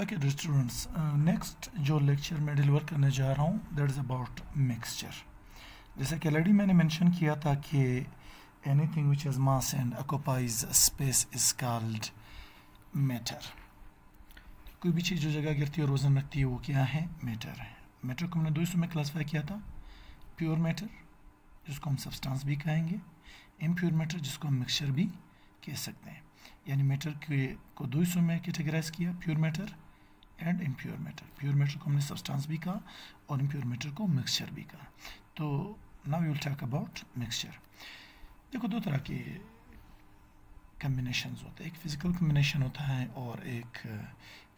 Okay students, next जो lecture मैं deliver करने जा रहा हूँ दैट इज़ अबाउट मिक्सचर। जैसे कि ऑलरेडी मैंने मेंशन किया था कि anything which has mass and occupies space is called matter. कोई भी चीज़ जो जगह गिरती है और वजन रखती है वो क्या है? मैटर है। मैटर को हमने दो हिस्सों में क्लासीफाई किया था, प्योर मैटर जिसको हम सब्सटेंस भी कहेंगे, इम्प्योर मैटर जिसको हम मिक्सचर भी कह सकते हैं। यानी मैटर को दो हिस्सों में कैटेगराइज किया, pure matter and impure matter. Pure matter को हमने सब्सटेंस भी कहा और इम्प्योर मैटर को मिक्सचर भी कहा। तो now we will talk about mixture. देखो, दो तरह के कम्बिनेशंस होते हैं, एक फिजिकल कम्बिनेशन होता है और एक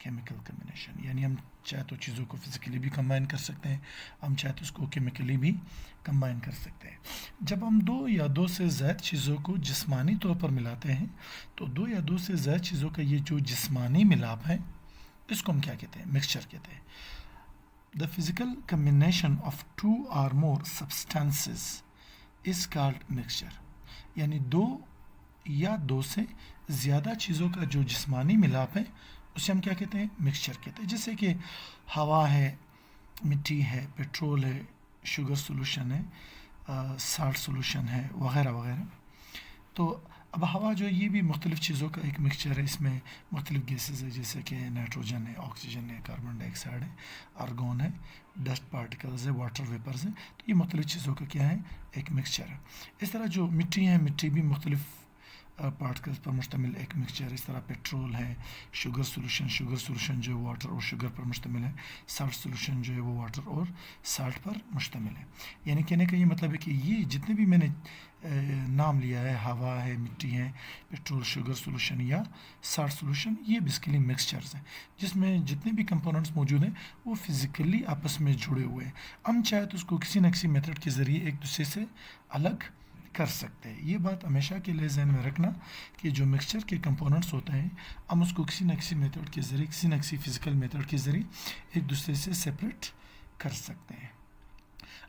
केमिकल कम्बिनेशन। यानी हम चाहे तो चीज़ों को फिजिकली भी कंबाइन कर सकते हैं, हम चाहे तो उसको केमिकली भी कंबाइन कर सकते हैं। जब हम दो या दो से ज़्यादा चीज़ों को जिस्मानी तौर पर मिलाते हैं तो दो या दो से ज़्यादा चीज़ों का ये जो जिस्मानी मिलाप है इसको हम क्या कहते हैं? मिक्सचर कहते हैं। The physical combination of two or more substances is called mixture. यानी दो या दो से ज़्यादा चीज़ों का जो जिस्मानी मिलाप है उसे हम क्या कहते हैं? मिक्सचर कहते हैं। जैसे कि हवा है, मिट्टी है, पेट्रोल है, शुगर सोल्यूशन है, साल्ट सोल्यूशन है, वगैरह वगैरह। तो अब हवा जो है ये भी मुख्तलिफ़ चीज़ों का एक मिक्सचर है। इसमें मुख्तलिफ़ गैसेस है जैसे कि नाइट्रोजन है, ऑक्सीजन है, कार्बन डाइऑक्साइड है, आर्गोन है, डस्ट पार्टिकल्स है, वाटर वेपर्स है। तो ये मुख्तलिफ़ चीज़ों का क्या है? एक मिक्सचर है। इस तरह जो मिट्टी है, मिट्टी भी मुख्तलिफ़ पार्टिकल्स पर मुश्तमिल एक मिक्सचर। इस तरह पेट्रोल है, शुगर सोल्यूशन जो है वाटर और शुगर पर मुश्तमिल है, साल्ट सोल्यूशन जो है वो वाटर और साल्ट पर मुश्तमिल है। यानी कहने का ये मतलब है कि ये जितने भी मैंने नाम लिया है, हवा है, मिट्टी है, पेट्रोल, शुगर सोल्यूशन या साल्ट सोल्यूशन, ये बेसिकली मिक्सचर्स हैं जिसमें जितने भी कंपोनेंट्स मौजूद हैं वो फिज़िकली आपस में जुड़े हुए हैं। हम चाहे तो उसको किसी न किसी मेथड के ज़रिए एक दूसरे से अलग कर सकते हैं। ये बात हमेशा के लिए ज़हन में रखना कि जो मिक्सचर के कंपोनेंट्स होते हैं हम उसको किसी न किसी मेथड के ज़रिए, किसी न किसी फिज़िकल मेथड के ज़रिए एक दूसरे से सेपरेट कर सकते हैं।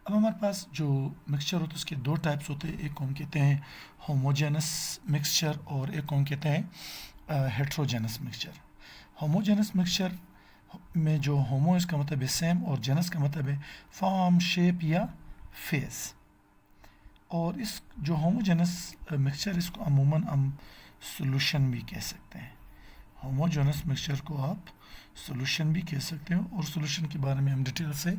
अब हमारे पास जो मिक्सचर होता है उसके दो टाइप्स होते हैं, एक को हम कहते हैं होमोजेनस मिक्सचर और एक को हम कहते हैं हेट्रोजेनस मिक्सचर। होमोजेनस मिक्सचर में जो होमो इसका मतलब है सेम और जेनस का मतलब है फॉर्म, शेप या फेस। और इस जो होमोजेनस मिक्सचर इसको अमूमन हम सोल्यूशन भी कह सकते हैं। होमोजेनस मिक्सचर को आप सोल्यूशन भी कह सकते हो और सोल्यूशन के बारे में हम डिटेल से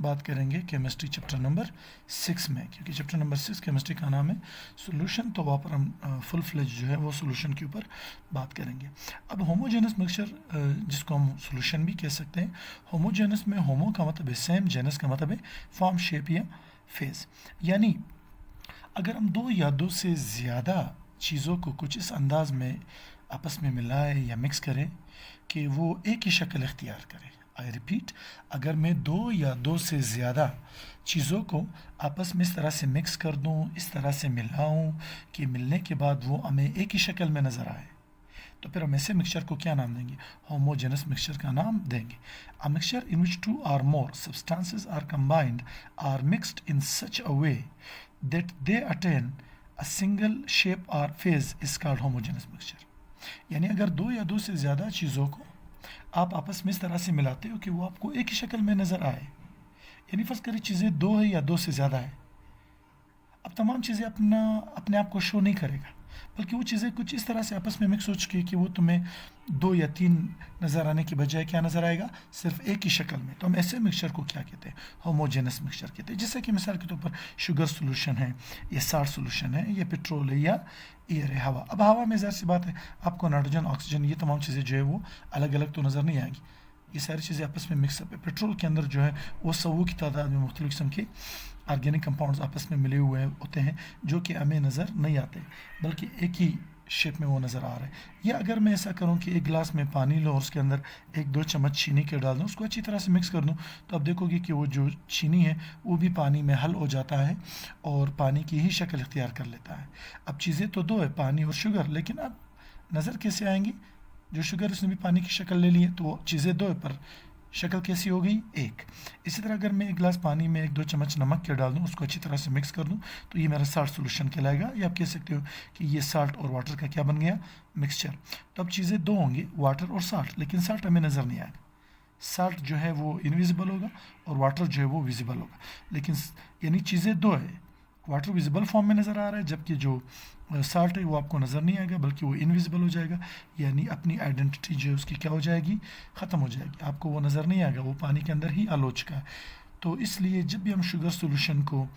बात करेंगे केमिस्ट्री चैप्टर नंबर 6 में, क्योंकि चैप्टर नंबर 6 केमिस्ट्री का नाम है सोल्यूशन। तो वहाँ पर हम फुल फ्लेज जो है वो सोल्यूशन के ऊपर बात करेंगे। अब होमोजेनस मिक्सचर जिसको हम सोल्यूशन भी कह सकते हैं, होमोजेनस में होमो का मतलब है सेम, जेनस का मतलब है फॉर्म, शेप या फेस। यानी अगर हम दो या दो से ज़्यादा चीज़ों को कुछ इस अंदाज में आपस में मिलाएं या मिक्स करें कि वो एक ही शक्ल इख्तियार करें। आई रिपीट, अगर मैं दो या दो से ज़्यादा चीज़ों को आपस में इस तरह से मिक्स कर दूं, इस तरह से मिलाऊं कि मिलने के बाद वो हमें एक ही शक्ल में नज़र आए, तो फिर हम ऐसे मिक्सचर को क्या नाम देंगे? होमोजेनस मिक्सचर का नाम देंगे। A mixture in which two or more substances are combined are mixed in such a way that they attain a single shape or phase is called homogeneous mixture। यानी अगर दो या दो से ज़्यादा चीज़ों को आप आपस में इस तरह से मिलाते हो कि वो आपको एक ही शक्ल में नज़र आए, यानी फर्ज करिए चीज़ें दो है या दो से ज़्यादा है, अब तमाम चीज़ें अपने आप को शो नहीं करेगा, बल्कि वो चीज़ें कुछ इस तरह से आपस में मिक्स हो चुकी है कि वो तुम्हें दो या तीन नज़र आने की बजाय क्या नज़र आएगा? सिर्फ एक ही शक्ल में। तो हम ऐसे मिक्सचर को क्या कहते हैं? होमोजेनस मिक्सचर कहते हैं। जैसे कि मिसाल के तौर पर शुगर सोल्यूशन है, या साल्ट सोल्यूशन है, या पेट्रोल है, या एयर है, हवा। अब हवा में ज़ाहिर सी बात है आपको नाइट्रोजन, ऑक्सीजन, ये तमाम चीज़ें जो है वो अलग अलग तो नज़र नहीं आएंगी, ये सारी चीज़ें आपस में मिक्सअप है। पेट्रोल के अंदर जो है वो सौ की तादाद में मुख्तलिफ़ किस्म के ऑर्गेनिक कंपाउंड्स आपस में मिले हुए होते हैं जो कि हमें नज़र नहीं आते, बल्कि एक ही शेप में वो नज़र आ रहा है। या अगर मैं ऐसा करूं कि एक गिलास में पानी लो और उसके अंदर एक दो चम्मच चीनी के डाल दूं, उसको अच्छी तरह से मिक्स कर दूं, तो अब देखोगे कि वो जो चीनी है वो भी पानी में हल हो जाता है और पानी की ही शक्ल इख्तियार कर लेता है। अब चीज़ें तो दो है, पानी और शुगर, लेकिन अब नज़र कैसे आएंगी? जो शुगर उसने भी पानी की शक्ल ले ली है, तो वो चीज़ें दो है पर शक्ल कैसी हो गई, एक। इसी तरह अगर मैं एक गिलास पानी में 1-2 चम्मच नमक के डाल दूँ, उसको अच्छी तरह से मिक्स कर दूँ, तो ये मेरा साल्ट सोल्यूशन कहलाएगा, या आप कह सकते हो कि ये साल्ट और वाटर का क्या बन गया, मिक्सचर। तो अब चीज़ें दो होंगी, वाटर और साल्ट, लेकिन साल्ट हमें नज़र नहीं आएगा। साल्ट जो है वो इनविजिबल होगा और वाटर जो है वो विजिबल होगा, लेकिन यानी चीज़ें दो है, वाटर विजिबल फॉर्म में नज़र आ रहा है, जबकि जो साल्ट है वो आपको नज़र नहीं आएगा, बल्कि वो इनविजिबल हो जाएगा, यानी अपनी आइडेंटिटी जो है उसकी क्या हो जाएगी, ख़त्म हो जाएगी, आपको वो नज़र नहीं आएगा, वो पानी के अंदर ही आलोच का है। तो इसलिए जब भी हम शुगर सोल्यूशन को,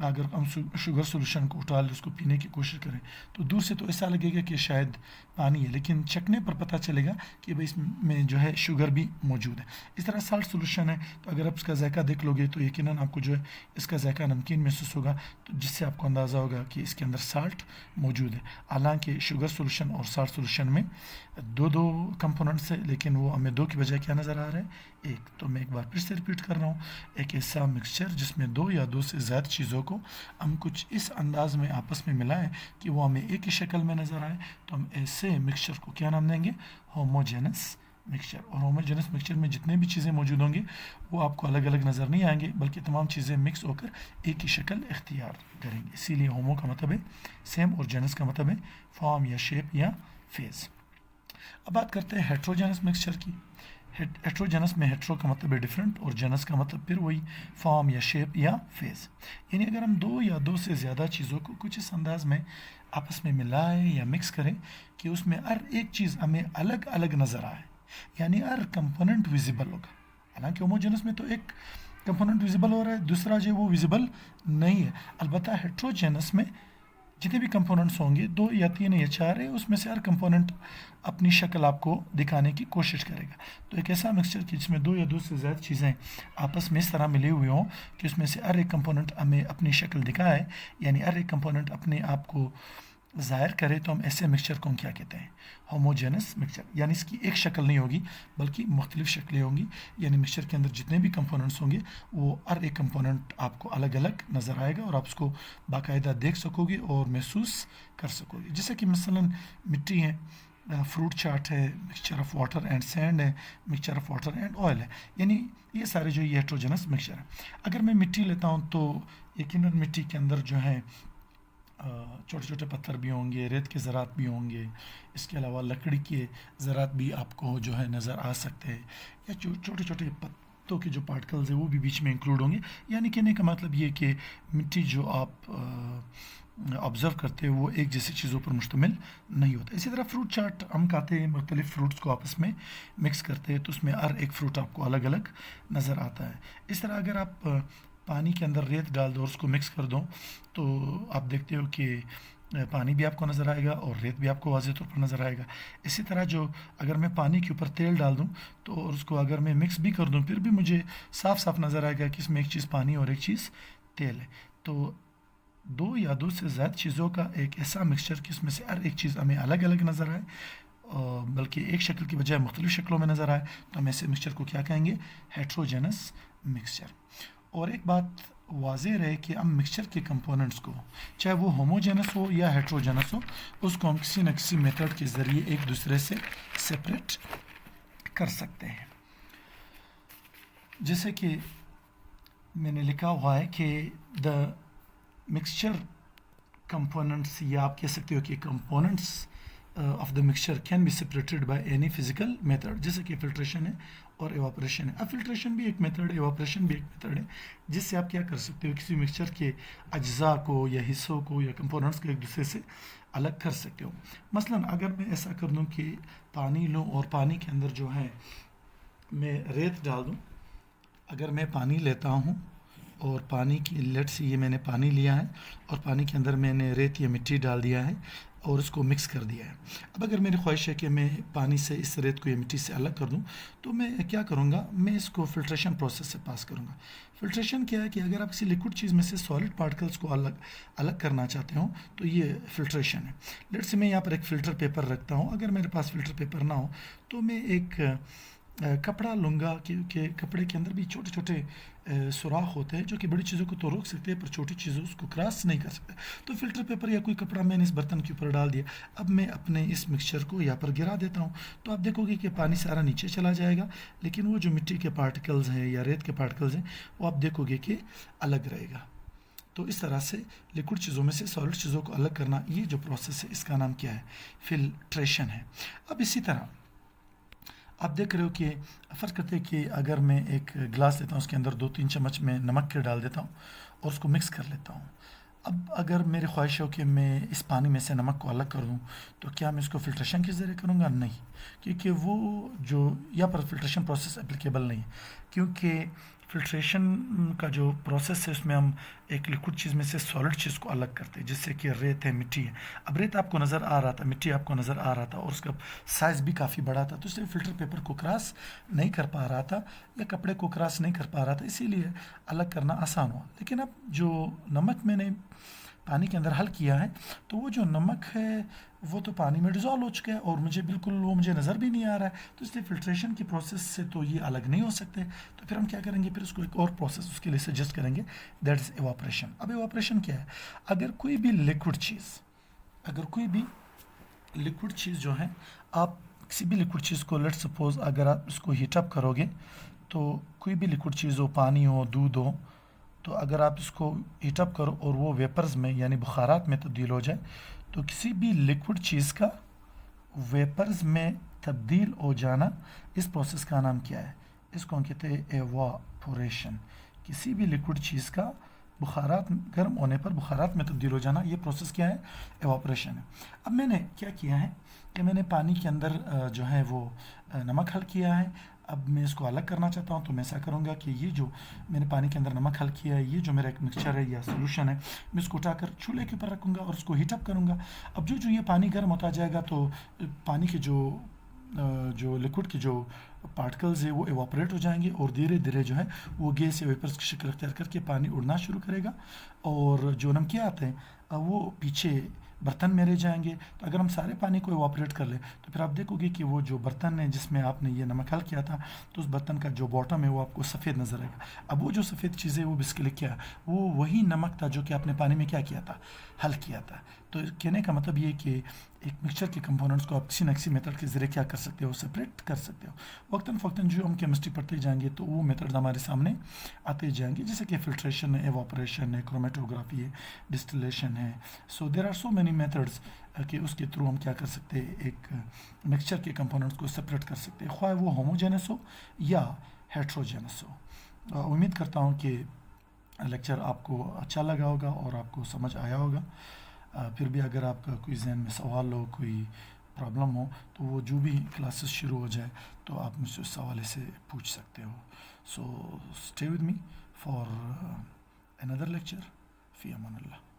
अगर हम शुगर सोल्यूशन को उठाल उसको पीने की कोशिश करें, तो दूर से तो ऐसा लगेगा कि शायद पानी है, लेकिन चखने पर पता चलेगा कि भाई इसमें जो है शुगर भी मौजूद है। इस तरह साल्ट सोल्यूशन है, तो अगर आप इसका जायका देख लोगे तो यकीनन आपको जो है इसका जायका नमकीन महसूस होगा, तो जिससे आपको अंदाज़ा होगा कि इसके अंदर साल्ट मौजूद है। हालांकि शुगर सोल्यूशन और साल्ट सोल्यूशन में दो कंपोनेंट्स है, लेकिन वो हमें दो की बजाय क्या नज़र आ रहा है, एक। तो मैं एक बार फिर से रिपीट कर रहा हूँ, एक ऐसा मिक्सचर जिसमें दो या दो से ज़्यादा चीज़ों को हम कुछ इस अंदाज में आपस में मिलाएं कि वो हमें एक ही शक्ल में नज़र आए, तो हम ऐसे मिक्सचर को क्या नाम देंगे, होमोजेनस मिक्सचर। और होमोजेनस मिक्सचर में जितने भी चीज़ें मौजूद होंगी वो आपको अलग अलग नज़र नहीं आएंगे, बल्कि तमाम चीज़ें मिक्स होकर एक ही शक्ल इख्तियार करेंगे। इसीलिए होमो का मतलब है सेम और जेनस का मतलब है फॉर्म या शेप या फेज़। अब बात करते हैं हेट्रोजेनस मिक्सचर की। हेट्रोजेनस में हेट्रो का मतलब है डिफरेंट और जेनस का मतलब फिर वही फॉर्म या शेप या फेज़। यानी अगर हम दो या दो से ज़्यादा चीज़ों को कुछ इस अंदाज में आपस में मिलाएं या मिक्स करें कि उसमें हर एक चीज़ हमें अलग अलग नज़र आए, यानी हर कंपोनेंट विजिबल होगा। हालांकि होमोजेनस में तो एक कंपोनेंट विजिबल हो रहा है, दूसरा जो वो विजिबल नहीं है। अलबत्ता हेट्रोजेनस में जितने भी कंपोनेंट्स होंगे, दो या तीन या चार है, उसमें से हर कंपोनेंट अपनी शक्ल आपको दिखाने की कोशिश करेगा। तो एक ऐसा मिक्सचर कि जिसमें दो या दो से ज़्यादा चीज़ें आपस में इस तरह मिली हुई हों कि उसमें से हर एक कंपोनेंट हमें अपनी शक्ल दिखाए, यानी हर एक कंपोनेंट अपने आप को ज़ाहिर करे, तो हम ऐसे मिक्सचर को हम क्या कहते हैं, होमोजेनस मिक्सचर। यानी इसकी एक शक्ल नहीं होगी बल्कि मुख्तलिफ शक्लें होंगी, यानी मिक्सचर के अंदर जितने भी कंपोनेंट्स होंगे वो हर एक कंपोनेंट आपको अलग अलग नज़र आएगा और आप उसको बाकायदा देख सकोगे और महसूस कर सकोगे। जैसे कि मसलन मिट्टी है, फ्रूट चाट है, mixture of water and sand है, mixture of water and oil है, यानी ये सारे जो ये हेट्रोजेनस मिक्सचर है। अगर मैं मिट्टी लेता हूँ तो यकीनन मिट्टी के अंदर जो है छोटे छोटे पत्थर भी होंगे, रेत के ज़रात भी होंगे, इसके अलावा लकड़ी के ज़रात भी आपको जो है नज़र आ सकते हैं, या छोटे छोटे पत्तों के जो पार्टिकल्स हैं वो भी बीच में इंक्लूड होंगे। यानी कहने का मतलब ये कि मिट्टी जो आप ऑब्ज़र्व करते हैं वो एक जैसी चीज़ों पर मुश्तमिल नहीं होता। इसी तरह फ्रूट चाट हम खाते हैं, मुख्तलिफ़ फ्रूट्स को आपस में मिक्स करते हैं, तो उसमें हर एक फ्रूट आपको अलग अलग नज़र आता है। इस तरह अगर आप पानी के अंदर रेत डाल दो और उसको मिक्स कर दो, तो आप देखते हो कि पानी भी आपको नज़र आएगा और रेत भी आपको वाज़ेह तौर पर नज़र आएगा। इसी तरह जो अगर मैं पानी के ऊपर तेल डाल दूं तो उसको अगर मैं मिक्स भी कर दूं, फिर भी मुझे साफ साफ नज़र आएगा कि इसमें एक चीज़ पानी और एक चीज़ तेल है। तो दो या दो से ज़्यादा चीज़ों का एक ऐसा मिक्सचर कि इसमें से हर एक चीज़ हमें अलग अलग नज़र आए, बल्कि एक शक्ल की बजाय मुख्तलिफ शक्लों में नज़र आए, तो हम ऐसे मिक्सचर को क्या कहेंगे, हेट्रोजेनस मिक्सचर। और एक बात वाज़ेह रहे कि हम मिक्सचर के कंपोनेंट्स को, चाहे वो होमोजेनस हो या हेट्रोजेनस हो, उसको हम किसी न किसी मेथड के ज़रिए एक दूसरे से सेपरेट कर सकते हैं। जैसे कि मैंने लिखा हुआ है कि द मिक्सचर कंपोनेंट्स, या आप कह सकते हो कि components of the mixture can be separated by any physical method, जैसे कि फिल्ट्रेशन है और एवापोरेशन है। अब फिल्ट्रेशन भी एक मेथड है, एवापोरेशन भी एक मेथड है, जिससे आप क्या कर सकते हो, किसी मिक्सचर के अज्जा को या हिस्सों को या कंपोनेंट्स को एक दूसरे से अलग कर सकते हो। मसलन अगर मैं ऐसा कर दूं कि पानी लूं और पानी के अंदर जो है मैं रेत डाल दूं, अगर मैं पानी लेता हूं और पानी की लेट से ये मैंने पानी लिया है और पानी के अंदर मैंने रेत या मिट्टी डाल दिया है और उसको मिक्स कर दिया है। अब अगर मेरी ख्वाहिश है कि मैं पानी से इस रेत को या मिट्टी से अलग कर दूं, तो मैं क्या करूंगा, मैं इसको फिल्ट्रेशन प्रोसेस से पास करूंगा। फिल्ट्रेशन क्या है कि अगर आप किसी लिक्विड चीज़ में से सॉलिड पार्टिकल्स को अलग करना चाहते हो तो ये फिल्ट्रेशन है। लेट से मैं यहाँ पर एक फ़िल्टर पेपर रखता हूँ, अगर मेरे पास फ़िल्टर पेपर ना हो तो मैं एक कपड़ा लूँगा कि कपड़े के अंदर भी छोटे छोटे सुराख होते हैं जो कि बड़ी चीज़ों को तो रोक सकते हैं पर छोटी चीज़ों उसको क्रॉस नहीं कर सकते। तो फ़िल्टर पेपर या कोई कपड़ा मैंने इस बर्तन के ऊपर डाल दिया, अब मैं अपने इस मिक्सचर को यहाँ पर गिरा देता हूँ, तो आप देखोगे कि पानी सारा नीचे चला जाएगा, लेकिन वो जो मिट्टी के पार्टिकल्स हैं या रेत के पार्टिकल्स हैं वो आप देखोगे कि अलग रहेगा। तो इस तरह से लिक्विड चीज़ों में से सॉलिड चीज़ों को अलग करना, ये जो प्रोसेस है इसका नाम क्या है? फिल्ट्रेशन है। अब इसी तरह आप देख रहे हो कि फ़र्ज़ करते हैं कि अगर मैं एक गिलास लेता हूँ, उसके अंदर 2-3 चम्मच में नमक के डाल देता हूँ और उसको मिक्स कर लेता हूँ। अब अगर मेरी ख्वाहिश हो कि मैं इस पानी में से नमक को अलग कर दूँ, तो क्या मैं इसको फ़िल्ट्रेशन के ज़रिए करूँगा? नहीं, क्योंकि वो जो यहाँ पर फ़िल्ट्रेशन प्रोसेस एप्लीकेबल नहीं है, क्योंकि फ़िल्ट्रेशन का जो प्रोसेस है उसमें हम एक लिक्विड चीज़ में से सॉलिड चीज़ को अलग करते हैं, जिससे कि रेत है, मिट्टी है। अब रेत आपको नज़र आ रहा था, मिट्टी आपको नज़र आ रहा था और उसका साइज़ भी काफ़ी बड़ा था, तो इसलिए फ़िल्टर पेपर को क्रॉस नहीं कर पा रहा था या कपड़े को क्रॉस नहीं कर पा रहा था, इसीलिए अलग करना आसान हुआ। लेकिन अब जो नमक मैंने पानी के अंदर हल किया है, तो वो जो नमक है वो तो पानी में डिज़ोल्व हो चुका है और मुझे बिल्कुल वो मुझे नज़र भी नहीं आ रहा है, तो इसलिए फ़िल्ट्रेशन की प्रोसेस से तो ये अलग नहीं हो सकते। तो फिर हम क्या करेंगे, फिर उसको एक और प्रोसेस उसके लिए सजेस्ट करेंगे, दैट इज़ एवापरेशन। अब एवापरेशन क्या है? अगर कोई भी लिक्विड चीज़ अगर कोई भी लिक्विड चीज़ जो है, आप किसी भी लिक्विड चीज़ को लेट्स सपोज अगर आप इसको हीट अप करोगे, तो कोई भी लिक्विड चीज़ हो, पानी हो, दूध हो, तो अगर आप इसको हीट अप करो और वो वेपर्स में यानी बुखारात में तब्दील हो जाए, तो किसी भी लिक्विड चीज़ का वेपर्स में तब्दील हो जाना, इस प्रोसेस का नाम क्या है? इसको हम कहते हैं एवापोरेशन। किसी भी लिक्विड चीज़ का बुखारात गर्म होने पर बुखारात में तब्दील हो जाना, ये प्रोसेस क्या है? एवापोरेशन है। अब मैंने क्या किया है कि मैंने पानी के अंदर जो है वो नमक हल किया है। अब मैं इसको अलग करना चाहता हूँ, तो मैं ऐसा करूँगा कि ये जो मैंने पानी के अंदर नमक हल किया है, ये जो मेरा एक मिक्सचर है या सोल्यूशन है, मैं इसको उठाकर चूल्हे के ऊपर रखूँगा और उसको हीटअप करूँगा। अब जो जो ये पानी गर्म होता जाएगा, तो पानी के जो लिक्विड के जो पार्टिकल्स है वो एवापोरेट हो जाएंगे और धीरे धीरे जो है वो गैस या वेपर्स की शक्ल अख्तियार करके पानी उड़ना शुरू करेगा और जो नमकियात हैं वो पीछे बर्तन में रह जाएंगे। तो अगर हम सारे पानी को एवापोरेट कर लें, तो फिर आप देखोगे कि वो जो बर्तन है जिसमें आपने ये नमक हल किया था, तो उस बर्तन का जो बॉटम है वो आपको सफ़ेद नज़र आएगा। अब वो जो सफ़ेद चीज़ें वो बेसिकली क्या है, वो वही नमक था जो कि आपने पानी में क्या किया था, हल किया था। तो कहने का मतलब ये कि एक मिक्सचर के कंपोनेंट्स को आप किसी न किसी मेथड के ज़रिए क्या कर सकते हो, सेपरेट कर सकते हो। वक्तन फ़क्तन जो हम केमिस्ट्री पढ़ते जाएंगे तो वो मेथड्स हमारे सामने आते जाएंगे, जैसे कि फिल्ट्रेशन है, एवापोरेशन है, क्रोमेटोग्राफी है, डिस्टिलेशन है। So there are so many methods कि उसके थ्रू हम क्या कर सकते हैं, एक मिक्सचर के कंपोनेंट्स को सेपरेट कर सकते हैं, ख्वाह वो होमोजेनस हो या हेट्रोजेनस हो। उम्मीद करता हूँ कि लेक्चर आपको अच्छा लगा होगा और आपको समझ आया होगा। फिर भी अगर आपका कोई जहन में सवाल हो, कोई प्रॉब्लम हो, तो वो जो भी क्लासेस शुरू हो जाए तो आप मुझसे उस हवाले से पूछ सकते हो। So stay with me for another lecture. Fee Aman Allah.